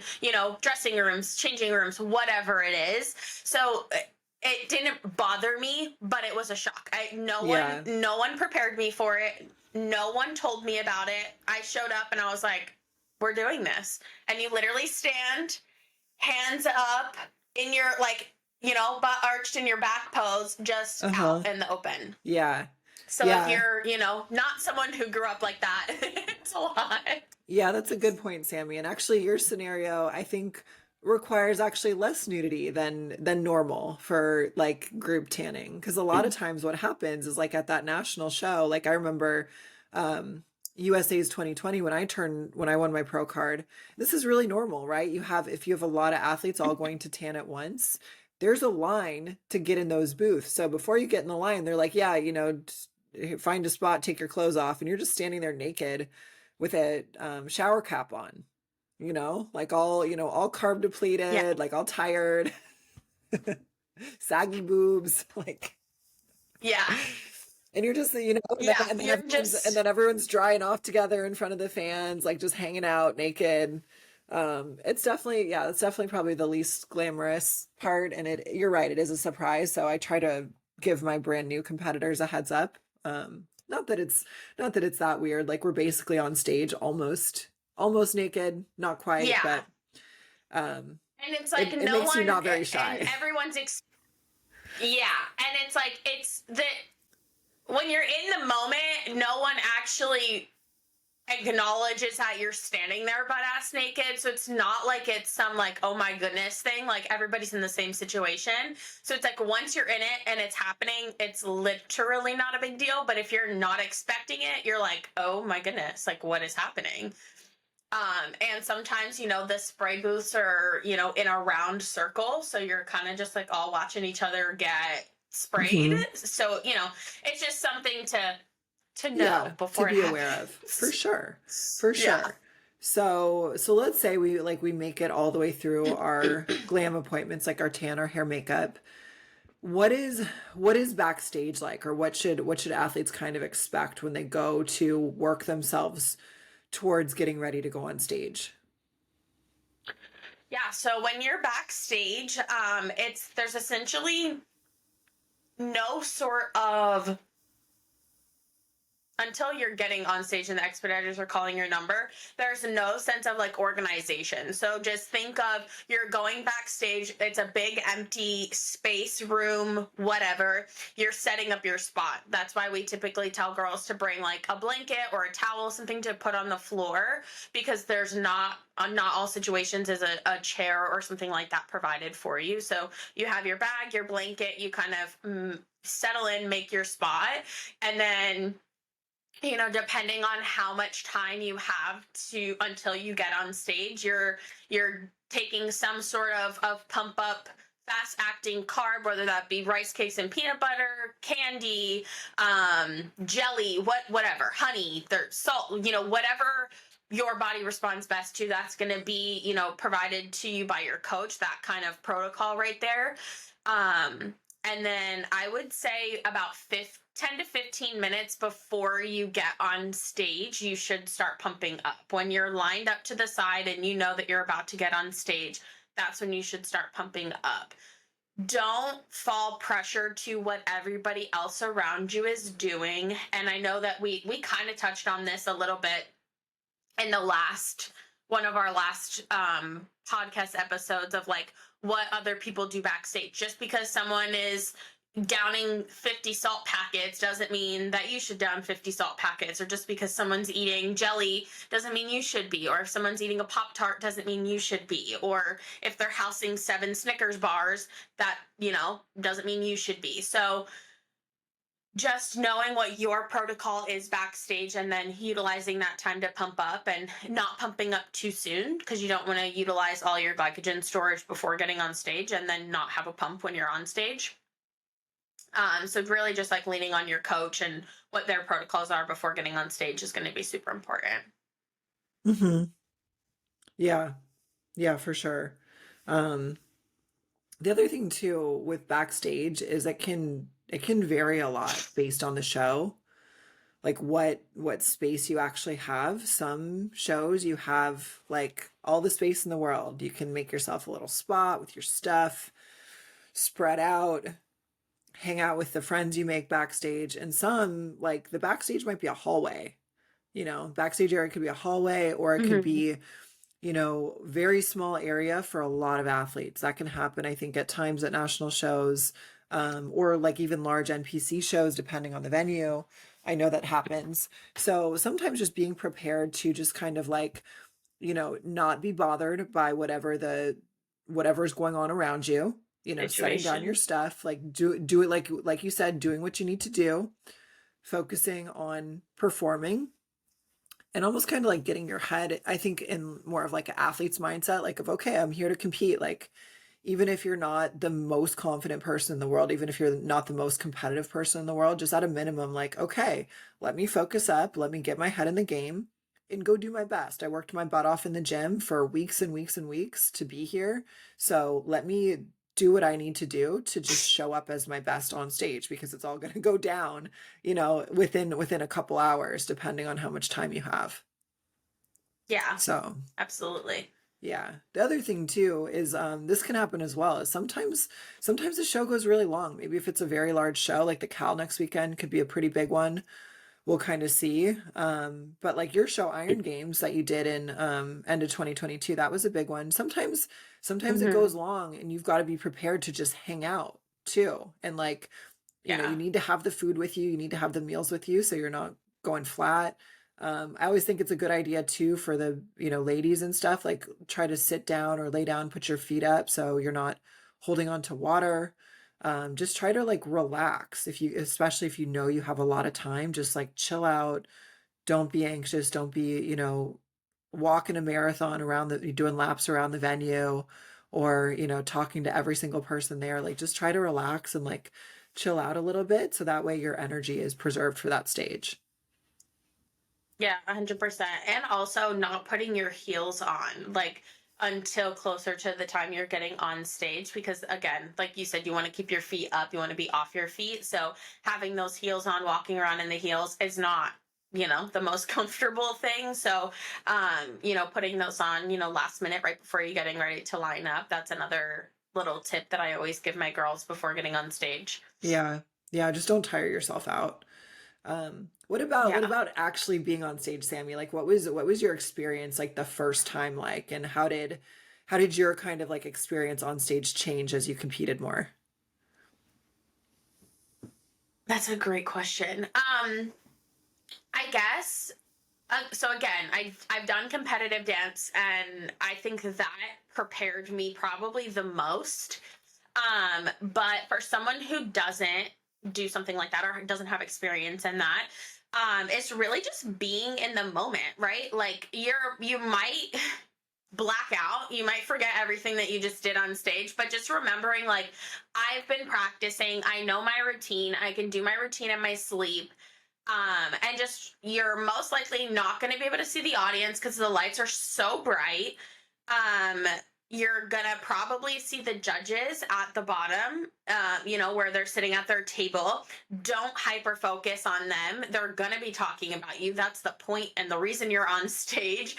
dressing rooms, changing rooms, whatever it is. So it didn't bother me, but it was a shock. No one prepared me for it. No one told me about it. I showed up and I was like, we're doing this. And you literally stand hands up in your, like, butt arched in your back pose, just Uh-huh. out in the open. Yeah. So if Yeah. you're, not someone who grew up like that, it's a lot. Yeah, that's a good point, Sammy. And actually your scenario, I think, requires actually less nudity than normal for like group tanning. Because a lot of times what happens is like at that national show, like I remember USA's 2020 when I won my pro card. This is really normal, right? If you have a lot of athletes all going to tan at once, there's a line to get in those booths. So before you get in the line, they're like, yeah, find a spot, take your clothes off, and you're just standing there naked with a shower cap on, like all carb Yeah. depleted, like all tired, saggy boobs, like, Yeah. and you're just, Yeah. You're and just, then everyone's drying off together in front of the fans, like just hanging out naked. It's definitely probably the least glamorous part. And you're right, it is a surprise. So I try to give my brand new competitors a heads up. Not that it's that weird. Like we're basically on stage almost naked, not quite, yeah. but And it's like it no makes you one, not very and shy. everyone's, yeah. And it's like, it's that when you're in the moment, no one actually acknowledges that you're standing there butt ass naked. So it's not like it's some like, oh my goodness thing. Like everybody's in the same situation. So it's like once you're in it and it's happening, it's literally not a big deal. But if you're not expecting it, you're like, oh my goodness, like what is happening? And sometimes, the spray booths are, in a round circle. So you're kind of just like all watching each other get sprayed. Hmm. So, it's just something to know Yeah, to before it be aware of, for happens. sure, for Yeah. sure. So let's say we make it all the way through our glam appointments, like our tan, our hair, makeup. What is backstage like, or what should athletes kind of expect when they go to work themselves towards getting ready to go on stage? Yeah. So when you're backstage, there's essentially no sort of, until you're getting on stage and the expediters are calling your number, there's no sense of like organization. So just think of, you're going backstage, it's a big empty space, room, whatever. You're setting up your spot. That's why we typically tell girls to bring like a blanket or a towel, something to put on the floor, because there's not all situations is a chair or something like that provided for you. So you have your bag, your blanket, you kind of settle in, make your spot, and then, depending on how much time you have to until you get on stage, you're taking some sort of pump up fast acting carb, whether that be rice cakes and peanut butter, candy, jelly, whatever, honey, there's salt, whatever your body responds best to, that's going to be, provided to you by your coach, that kind of protocol right there. And then I would say about 10 to 15 minutes before you get on stage, you should start pumping up. When you're lined up to the side and you know that you're about to get on stage, that's when you should start pumping up. Don't fall pressure to what everybody else around you is doing. And I know that we kind of touched on this a little bit in the one of our last podcast episodes, of like what other people do backstage. Just because someone is downing 50 salt packets doesn't mean that you should down 50 salt packets, or just because someone's eating jelly doesn't mean you should be, or if someone's eating a Pop-Tart doesn't mean you should be, or if they're housing 7 Snickers bars, that, doesn't mean you should be. So just knowing what your protocol is backstage, and then utilizing that time to pump up, and not pumping up too soon, because you don't want to utilize all your glycogen storage before getting on stage and then not have a pump when you're on stage. So really just like leaning on your coach and what their protocols are before getting on stage is going to be super important. Hmm. Yeah, yeah, for sure. Um, the other thing too with backstage is it can vary a lot based on the show, like what space you actually have. Some shows you have like all the space in the world. You can make yourself a little spot with your stuff, spread out, hang out with the friends you make backstage. And some, like the backstage might be a hallway. You know, backstage area could be a hallway, or it could Hmm. be, you know, very small area for a lot of athletes. That can happen, I think, at times at national shows, or like even large NPC shows, depending on the venue. I know that happens. So sometimes just being prepared to just kind of like, you know, not be bothered by whatever's going on around you, you know, setting down your Situation. stuff, like do it like you said, doing what you need to do, focusing on performing, and almost kind of like getting your head, I think, in more of like an athlete's mindset, like of, okay, I'm here to compete. Like, even if you're not the most confident person in the world, even if you're not the most competitive person in the world, just at a minimum, like, okay, let me focus up, let me get my head in the game and go do my best. I worked my butt off in the gym for weeks and weeks and weeks to be here. So let me do what I need to do to just show up as my best on stage, because it's all going to go down, you know, within a couple hours, depending on how much time you have. Yeah, So absolutely. yeah. The other thing too is, this can happen as well, is sometimes the show goes really long. Maybe if it's a very large show, like the Cal next weekend could be a pretty big one. We'll kind of see. But like your show Iron Games that you did in end of 2022, that was a big one. Sometimes it Hmm. goes long and you've got to be prepared to just hang out too. And like, you know, you Yeah. need to have the food with you, you need to have the meals with you so you're not going flat. I always think it's a good idea too for the, you know, ladies and stuff, like try to sit down or lay down, put your feet up so you're not holding on to water. Just try to like relax, if you, especially if you know you have a lot of time, just like chill out. Don't be anxious, don't be, you know, walking a marathon around doing laps around the venue, or, you know, talking to every single person there. Like just try to relax and like chill out a little bit so that way your energy is preserved for that stage. Yeah, 100%. And also not putting your heels on like until closer to the time you're getting on stage, because again, like you said, you want to keep your feet up, you want to be off your feet. So having those heels on, walking around in the heels is not, the most comfortable thing. So putting those on, last minute right before you're getting ready to line up, that's another little tip that I always give my girls before getting on stage. Yeah. Yeah, just don't tire yourself out. What Yeah. about actually being on stage, Sammy? Like what was your experience like the first time like, and how did your kind of like experience on stage change as you competed more? That's a great question. I guess so again, I've done competitive dance, and I think that prepared me probably the most. But for someone who doesn't do something like that or doesn't have experience in that, it's really just being in the moment, right? Like you might black out, you might forget everything that you just did on stage, but just remembering like I've been practicing, I know my routine, I can do my routine in my sleep. And just you're most likely not going to be able to see the audience because the lights are so bright. um you're gonna probably see the judges at the bottom, where they're sitting at their table. Don't hyper focus on them, they're gonna be talking about you, that's the point and the reason you're on stage.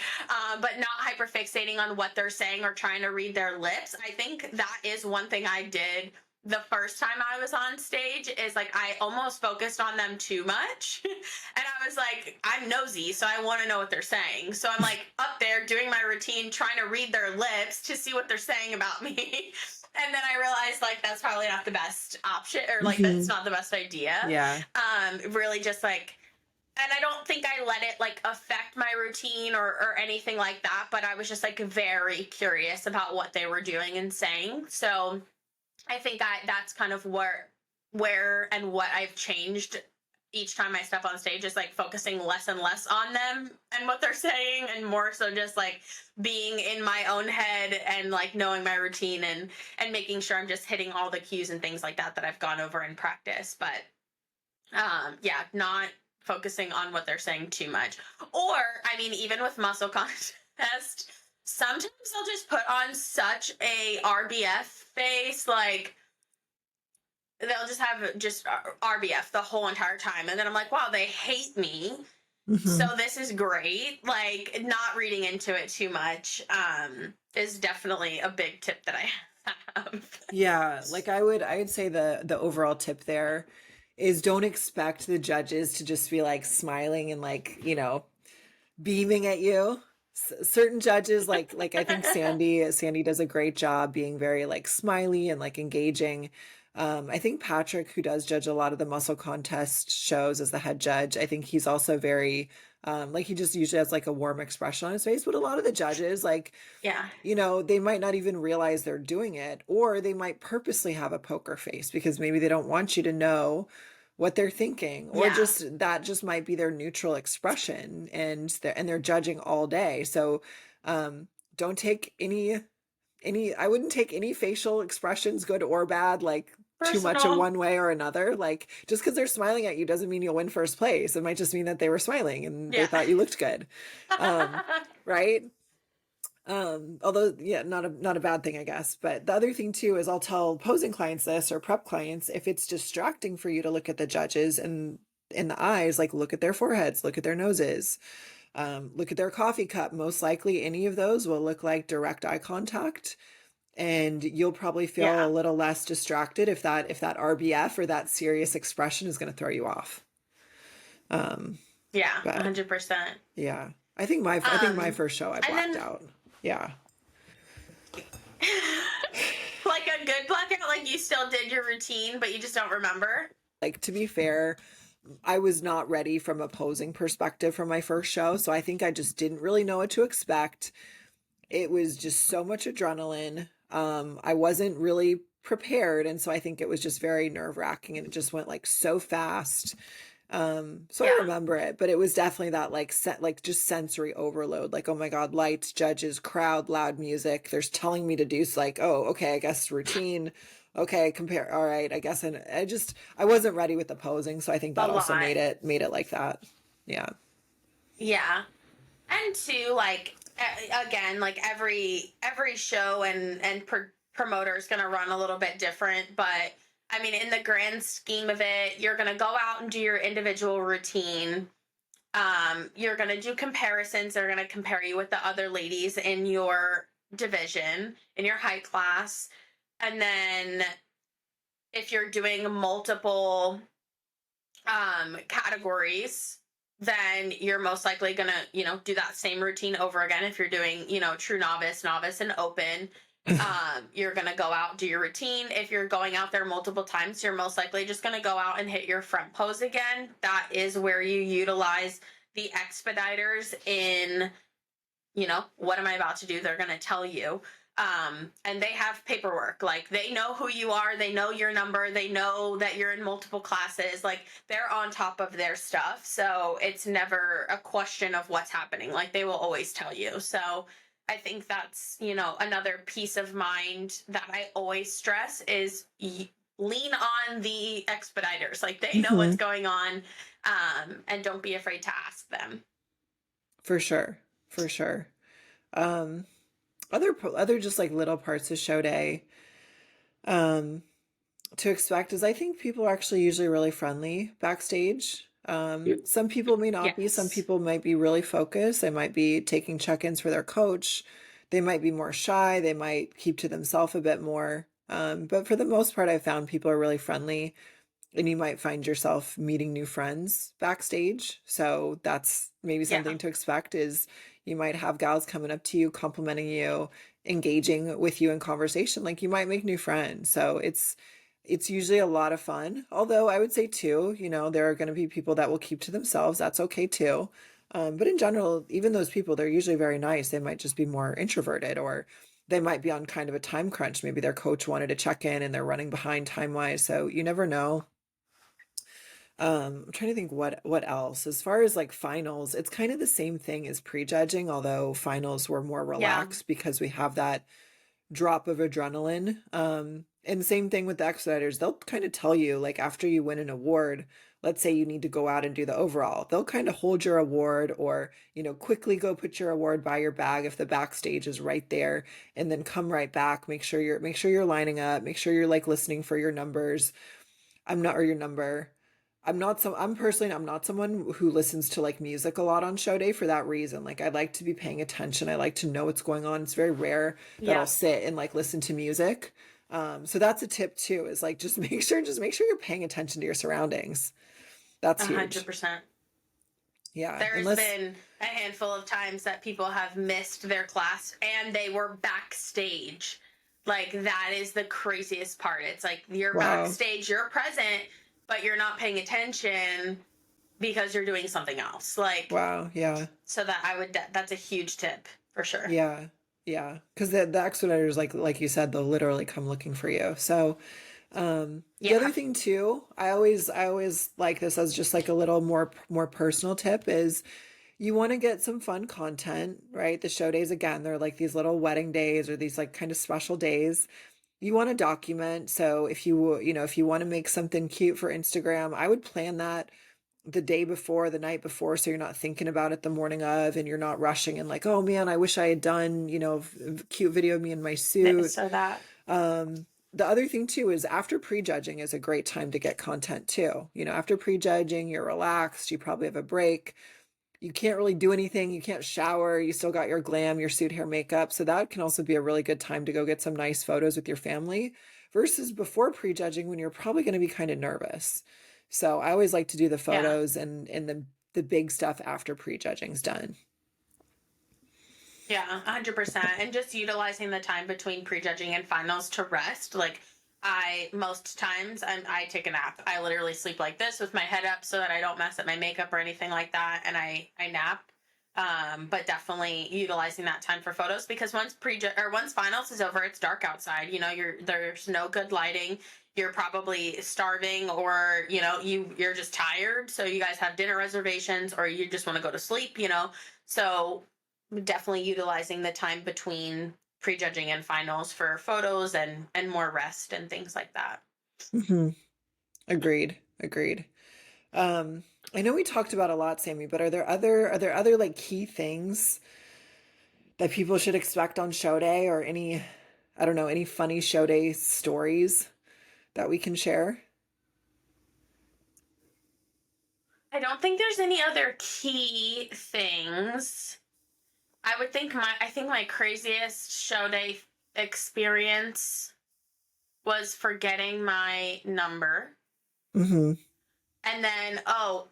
But not hyper fixating on what they're saying or trying to read their lips. I think that is one thing I did the first time I was on stage, is like I almost focused on them too much. And I was like, I'm nosy, so I want to know what they're saying. So I'm like up there doing my routine, trying to read their lips to see what they're saying about me. And then I realized like that's probably not the best option, or like that's Hmm. not the best idea. Yeah. Really just like, and I don't think I let it like affect my routine or anything like that, but I was just like very curious about what they were doing and saying. So I think that's kind of where and what I've changed each time I step on stage, is like focusing less and less on them and what they're saying, and more so just like being in my own head and like knowing my routine and making sure I'm just hitting all the cues and things like that that I've gone over in practice. But yeah, not focusing on what they're saying too much. Or I mean, even with muscle contest, sometimes I'll just put on such a RBF face, like they'll just have just RBF the whole entire time, and then I'm like, wow, they hate me. So Hmm. this is great. Like not reading into it too much is definitely a big tip that I have. Yeah, like I would say the overall tip there is don't expect the judges to just be like smiling and like, you know, beaming at you. Certain judges, like I think Sandy does a great job being very like smiley and like engaging. I think Patrick, who does judge a lot of the muscle contest shows as the head judge, I think he's also very like he just usually has like a warm expression on his face. But a lot of the judges, like, Yeah. they might not even realize they're doing it, or they might purposely have a poker face because maybe they don't want you to know what they're thinking, or Yeah. just that just might be their neutral expression, and they're judging all day. So don't take any I wouldn't take any facial expressions, good or bad, like too much of Personal. one way or another. Like, just because they're smiling at you doesn't mean you'll win first place. It might just mean that they were smiling and they Yeah. thought you looked good. Right. Although, yeah, not a bad thing, I guess. But the other thing too is I'll tell posing clients this, or prep clients, if it's distracting for you to look at the judges and in the eyes, like look at their foreheads, look at their noses, look at their coffee cup. Most likely any of those will look like direct eye contact, and you'll probably feel a Yeah. little less distracted if that RBF or that serious expression is going to throw you off. Um, Yeah. but 100%. yeah, I think my Um, first show I and blacked then out. Yeah. like a good blackout, like you still did your routine, but you just don't remember. Like, to be fair, I was not ready from a posing perspective for my first show, so I think I just didn't really know what to expect. It was just so much adrenaline. I wasn't really prepared, and so I think it was just very nerve-wracking, and it just went like so fast. So I Yeah. remember it, but it was definitely that like like just sensory overload. Like, oh my God, lights, judges, crowd, loud music. There's telling me to do like, oh, okay, I guess routine. Okay, compare. All right, I guess. And I wasn't ready with the posing, so I think A that also lot. made it like that. Yeah. Yeah. And two, like again, like every show and promoter is going to run a little bit different, but I mean, in the grand scheme of it, you're going to go out and do your individual routine. You're going to do comparisons. They're going to compare you with the other ladies in your division, in your height class. And then if you're doing multiple categories, then you're most likely gonna, do that same routine over again. If you're doing, true novice, novice, and open, you're gonna go out, do your routine. If you're going out there multiple times, you're most likely just gonna go out and hit your front pose again. That is where you utilize the expediters in, what am I about to do? They're gonna tell you. And they have paperwork. Like, they know who you are, they know your number, they know that you're in multiple classes. Like, they're on top of their stuff, so it's never a question of what's happening. Like, they will always tell you. So I think that's, another peace of mind that I always stress is lean on the expediters. Like, they know what's Hmm. going on. And don't be afraid to ask them. For sure. For sure. Um, other just like little parts of show day. Um, to expect is I think people are actually usually really friendly backstage. Some people may not be. Some Yes. people might be really focused. They might be taking check-ins for their coach. They might be more shy. They might keep to themselves a bit more. But for the most part, I've found people are really friendly, and you might find yourself meeting new friends backstage. So that's maybe Yeah. something to expect, is you might have gals coming up to you, complimenting you, engaging with you in conversation. Like, you might make new friends. So it's usually a lot of fun. Although I would say too, there are going to be people that will keep to themselves. That's okay too. But in general, even those people, they're usually very nice. They might just be more introverted, or they might be on kind of a time crunch. Maybe their coach wanted to check in and they're running behind time wise. So you never know. I'm trying to think what else. As far as like finals, it's kind of the same thing as prejudging, although finals were more Yeah. relaxed because we have that drop of adrenaline. And the same thing with the expediters. They'll kind of tell you, like, after you win an award, let's say you need to go out and do the overall, they'll kind of hold your award, or, quickly go put your award by your bag if the backstage is right there, and then come right back. Make sure you're lining up, make sure you're like listening for your numbers. I'm not, or your number. I'm not someone who listens to like music a lot on show day for that reason. Like, I like to be paying attention. I like to know what's going on. It's very rare that I'll Yeah. sit and like listen to music. So that's a tip too, is like, just make sure you're paying attention to your surroundings. That's A hundred huge. percent. Yeah, There's unless, been a handful of times that people have missed their class and they were backstage. Like, that is the craziest part. It's like you're wow, backstage, you're present, but you're not paying attention because you're doing something else. Like, wow, yeah, so that I would, that's a huge tip for sure. yeah, yeah. Because the expediters, like you said, they'll literally come looking for you. So, the other Yeah. thing too, I always like this as just like a little more personal tip is you want to get some fun content, right? The show days, again, they're like these little wedding days or these like kind of special days. You want to document. So if you want to make something cute for Instagram, I would plan that the day before, the night before, so you're not thinking about it the morning of and you're not rushing and like, oh man, I wish I had done, a cute video of me in my suit. So that, The other thing too is after prejudging is a great time to get content too. After prejudging, you're relaxed, you probably have a break. You can't really do anything, you can't shower, you still got your glam, your suit, hair, makeup. So that can also be a really good time to go get some nice photos with your family versus before prejudging when you're probably going to be kind of nervous. So I always like to do the yeah. photos and the big stuff after prejudging's done. Yeah, 100%. And just utilizing the time between prejudging and finals to rest. Like, I, most times, I take a nap. I literally sleep like this with my head up so that I don't mess up my makeup or anything like that. And I nap. But definitely utilizing that time for photos because once finals is over, it's dark outside. There's no good lighting. You're probably starving or, you're just tired. So you guys have dinner reservations or you just want to go to sleep. So definitely utilizing the time between prejudging and finals for photos and more rest and things like that. Hmm. Agreed. Agreed. I know we talked about a lot, Sammy, but are there other like key things that people should expect on show day or any, I don't know, any funny show day stories that we can share? I don't think there's any other key things. I think my craziest show day experience was forgetting my number. Hmm. And then,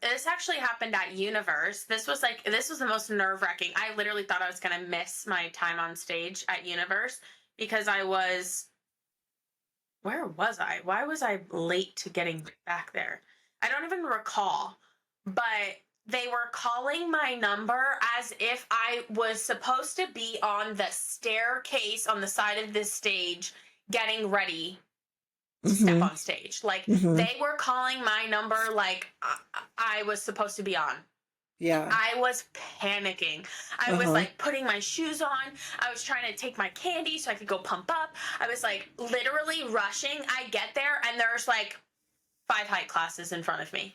this actually happened at Universe. This was the most nerve wracking. I literally thought I was going to miss my time on stage at Universe because where was I? Why was I late to getting back there? I don't even recall, but they were calling my number as if I was supposed to be on the staircase on the side of this stage getting ready to step Hmm. on stage. Like, Hmm. they were calling my number like I was supposed to be on. Yeah. I was panicking. I was Uh-huh. like putting my shoes on. I was trying to take my candy so I could go pump up. I was like literally rushing. I get there and there's like 5 height classes in front of me.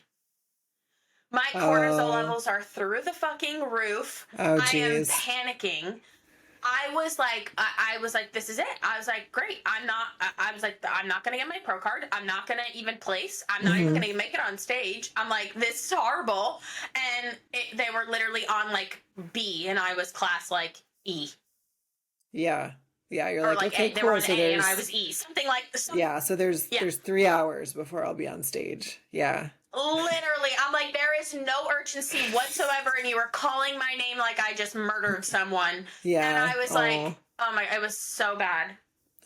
My cortisol Oh, levels are through the fucking roof. oh, I am geez. panicking. I was like, this is it. I was like, great. I was like, I'm not going to get my pro card. I'm not going to even place. I'm not even Hmm. going to make it on stage. I'm like, this is horrible. And they were literally on like B and I was class like E Yeah. Yeah. You're or like, like okay, A. They were cool. on So A and I there's, was E. Something like yeah. So there's, yeah. there's 3 hours before I'll be on stage. Yeah. Literally, I'm like, there is no urgency whatsoever, and you were calling my name like I just murdered someone. And Yeah. I was Oh, like, oh my, it was so bad.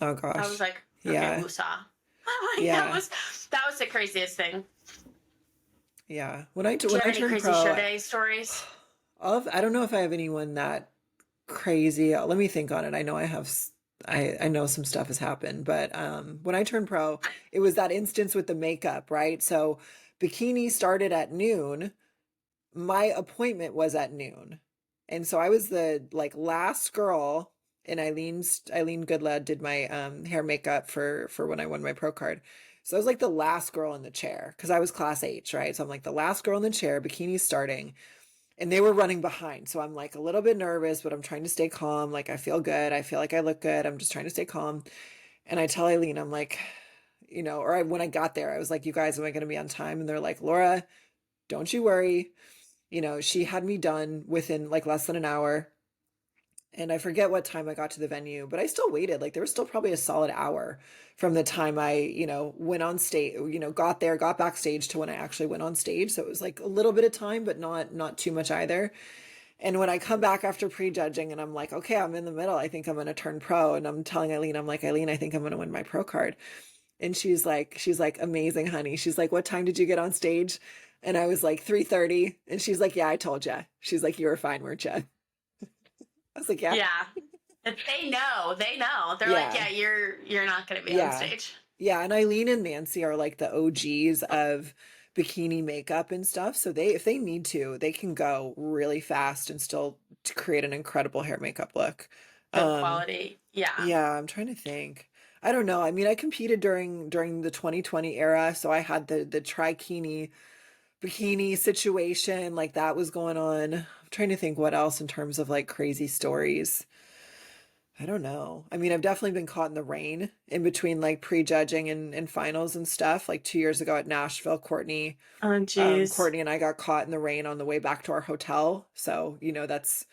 oh I was gosh. like, okay, Yeah. woosah. Like, that Yeah. was that was the craziest thing. Yeah. When I, Do when you I have any turned crazy show pro, day stories? I don't know if I have anyone that crazy. Let me think on it. I know I have, I know some stuff has happened, but when I turned pro, it was that instance with the makeup, right? So Bikini started at noon. My appointment was at noon. And so I was the like last girl and Eileen Goodlad did my hair makeup for when I won my pro card. So I was like the last girl in the chair because I was class H, right? So I'm like the last girl in the chair, Bikini's starting, and they were running behind. So I'm like a little bit nervous, but I'm trying to stay calm. Like I feel good. I feel like I look good. I'm just trying to stay calm. And I tell Eileen, I'm like, when I got there, I was like, you guys, am I going to be on time? And they're like, Laura, don't you worry. She had me done within like less than an hour. and I forget what time I got to the venue, but I still waited. Like there was still probably a solid hour from the time I, went on stage, got there, got backstage to when I actually went on stage. So it was like a little bit of time, but not too much either. And when I come back after prejudging and I'm like, okay, I'm in the middle. I think I'm going to turn pro. And I'm telling Eileen, I'm like, Eileen, I think I'm going to win my pro card. And she's like, amazing, honey. She's like, what time did you get on stage? And I was like, 3:30. And she's like, yeah, I told you. She's like, you were fine, weren't you? I was like, yeah. Yeah. They know. They know. They're like, Yeah. yeah, you're not going to be on Yeah. stage. Yeah. And Eileen and Nancy are like the OGs of bikini makeup and stuff. So if they need to, they can go really fast and still to create an incredible hair makeup look. Good Um, quality. Yeah. yeah, I'm trying to think. I don't know. I mean, I competed during the 2020 era, so I had the trikini bikini situation like that was going on. I'm trying to think what else in terms of like crazy stories. I don't know. I mean, I've definitely been caught in the rain in between like prejudging and finals and stuff. Like 2 years ago at Nashville, Oh, geez. Courtney and I got caught in the rain on the way back to our hotel. So, that's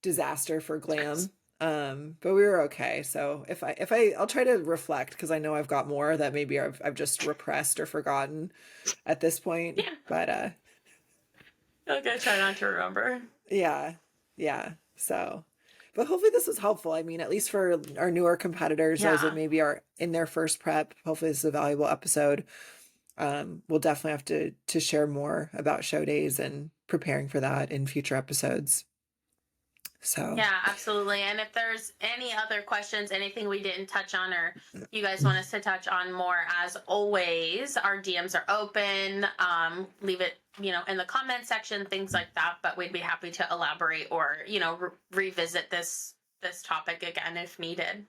disaster for glam. But we were okay. So I'll try to reflect because I know I've got more that maybe I've just repressed or forgotten at this point. Yeah. But Okay, try not to remember. yeah, yeah. So, but hopefully this was helpful. I mean, at least for our newer competitors, those that Yeah. maybe are in their first prep, hopefully this is a valuable episode. We'll definitely have to share more about show days and preparing for that in future episodes. So, Yeah, absolutely. And if there's any other questions, anything we didn't touch on, or you guys want us to touch on more, as always, our DMs are open. Leave it, in the comment section, things like that. But we'd be happy to elaborate or, revisit this topic again if needed.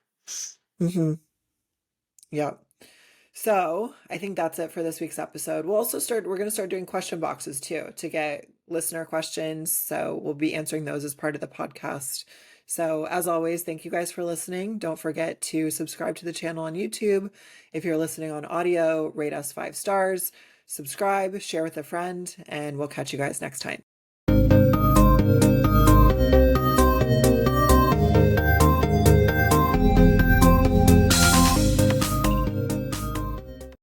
mhm. Yeah. So I think that's it for this week's episode. We're going to start doing question boxes too to get listener questions. So we'll be answering those as part of the podcast. So as always, thank you guys for listening. Don't forget to subscribe to the channel on YouTube. If you're listening on audio, rate us 5 stars, subscribe, share with a friend, and we'll catch you guys next time.